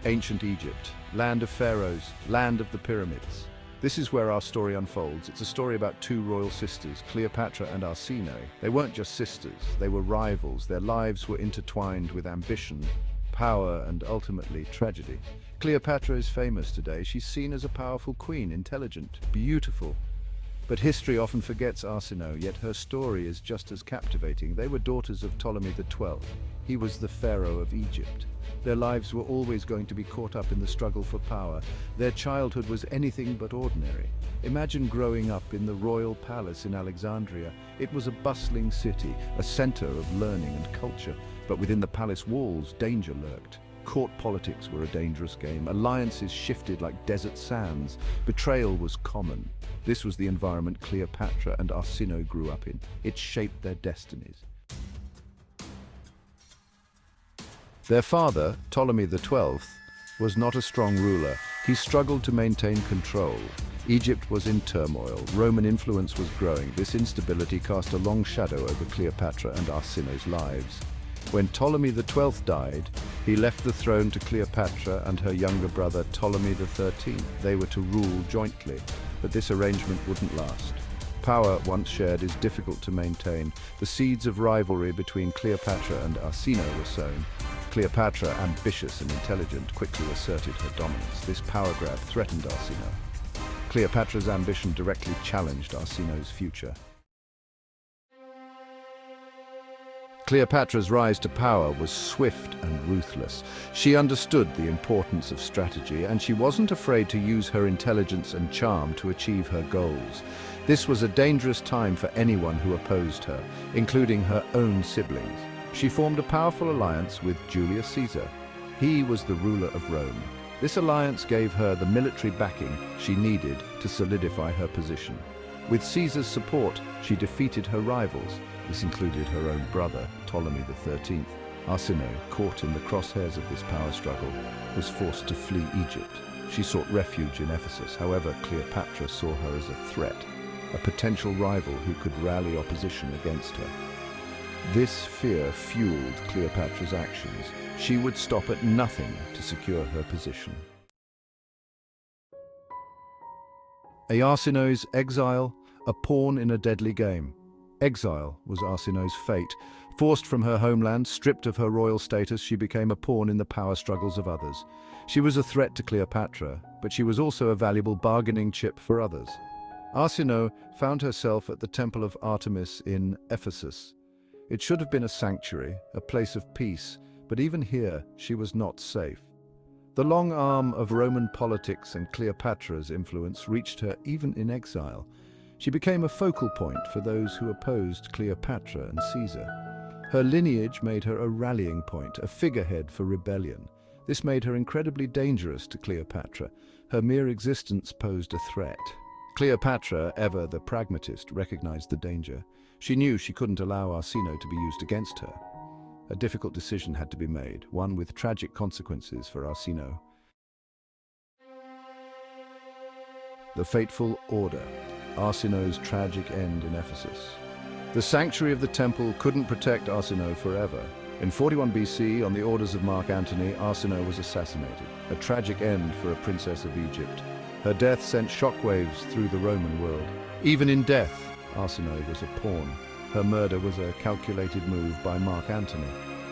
Ancient Egypt, land of pharaohs, land of the pyramids. This is where our story unfolds. It's a story about two royal sisters, Cleopatra and Arsinoe. They weren't just sisters, they were rivals. Their lives were intertwined with ambition, power, and ultimately tragedy. Cleopatra is famous today. She's seen as a powerful queen, intelligent, beautiful. But history often forgets Arsinoe, yet her story is just as captivating. They were daughters of Ptolemy XII. He was the pharaoh of Egypt. Their lives were always going to be caught up in the struggle for power. Their childhood was anything but ordinary. Imagine growing up in the royal palace in Alexandria. It was a bustling city, a center of learning and culture. But within the palace walls, danger lurked. Court politics were a dangerous game. Alliances shifted like desert sands. Betrayal was common. This was the environment Cleopatra and Arsinoe grew up in. It shaped their destinies. Their father, Ptolemy XII, was not a strong ruler. He struggled to maintain control. Egypt was in turmoil. Roman influence was growing. This instability cast a long shadow over Cleopatra and Arsinoe's lives. When Ptolemy XII died, he left the throne to Cleopatra and her younger brother Ptolemy XIII. They were to rule jointly, but this arrangement wouldn't last. Power, once shared, is difficult to maintain. The seeds of rivalry between Cleopatra and Arsinoe were sown. Cleopatra, ambitious and intelligent, quickly asserted her dominance. This power grab threatened Arsinoe. Cleopatra's ambition directly challenged Arsinoe's future. Cleopatra's rise to power was swift and ruthless. She understood the importance of strategy, and she wasn't afraid to use her intelligence and charm to achieve her goals. This was a dangerous time for anyone who opposed her, including her own siblings. She formed a powerful alliance with Julius Caesar. He was the ruler of Rome. This alliance gave her the military backing she needed to solidify her position. With Caesar's support, she defeated her rivals. This included her own brother, Ptolemy XIII. Arsinoe, caught in the crosshairs of this power struggle, was forced to flee Egypt. She sought refuge in Ephesus. However, Cleopatra saw her as a threat, a potential rival who could rally opposition against her. This fear fueled Cleopatra's actions. She would stop at nothing to secure her position. Arsinoe's exile, a pawn in a deadly game. Exile was Arsinoe's fate. Forced from her homeland, stripped of her royal status, she became a pawn in the power struggles of others. She was a threat to Cleopatra, but she was also a valuable bargaining chip for others. Arsinoe found herself at the temple of Artemis in Ephesus. It should have been a sanctuary, a place of peace, but even here she was not safe. The long arm of Roman politics and Cleopatra's influence reached her even in exile. She became a focal point for those who opposed Cleopatra and Caesar. Her lineage made her a rallying point, a figurehead for rebellion. This made her incredibly dangerous to Cleopatra. Her mere existence posed a threat. Cleopatra, ever the pragmatist, recognized the danger. She knew she couldn't allow Arsinoe to be used against her. A difficult decision had to be made, one with tragic consequences for Arsinoe. The fateful order, Arsinoe's tragic end in Ephesus. The sanctuary of the temple couldn't protect Arsinoe forever. In 41 BC, on the orders of Mark Antony, Arsinoe was assassinated, a tragic end for a princess of Egypt. Her death sent shockwaves through the Roman world. Even in death, Arsinoe was a pawn. Her murder was a calculated move by Mark Antony.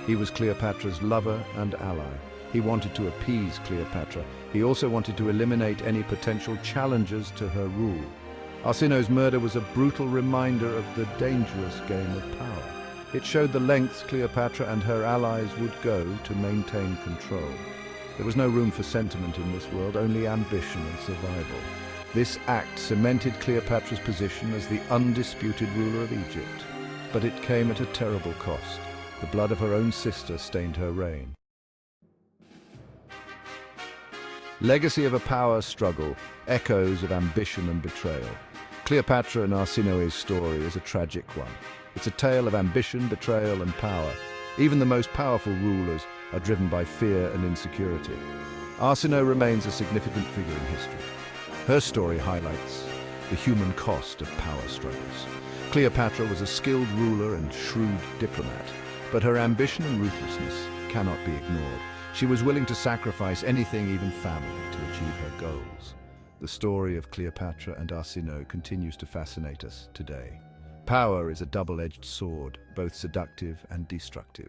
He was Cleopatra's lover and ally. He wanted to appease Cleopatra. He also wanted to eliminate any potential challengers to her rule. Arsinoe's murder was a brutal reminder of the dangerous game of power. It showed the lengths Cleopatra and her allies would go to maintain control. There was no room for sentiment in this world, only ambition and survival. This act cemented Cleopatra's position as the undisputed ruler of Egypt. But it came at a terrible cost. The blood of her own sister stained her reign. Legacy of a power struggle, echoes of ambition and betrayal. Cleopatra and Arsinoe's story is a tragic one. It's a tale of ambition, betrayal, and power. Even the most powerful rulers are driven by fear and insecurity. Arsinoe remains a significant figure in history. Her story highlights the human cost of power struggles. Cleopatra was a skilled ruler and shrewd diplomat, but her ambition and ruthlessness cannot be ignored. She was willing to sacrifice anything, even family, to achieve her goals. The story of Cleopatra and Arsinoe continues to fascinate us today. Power is a double-edged sword, both seductive and destructive.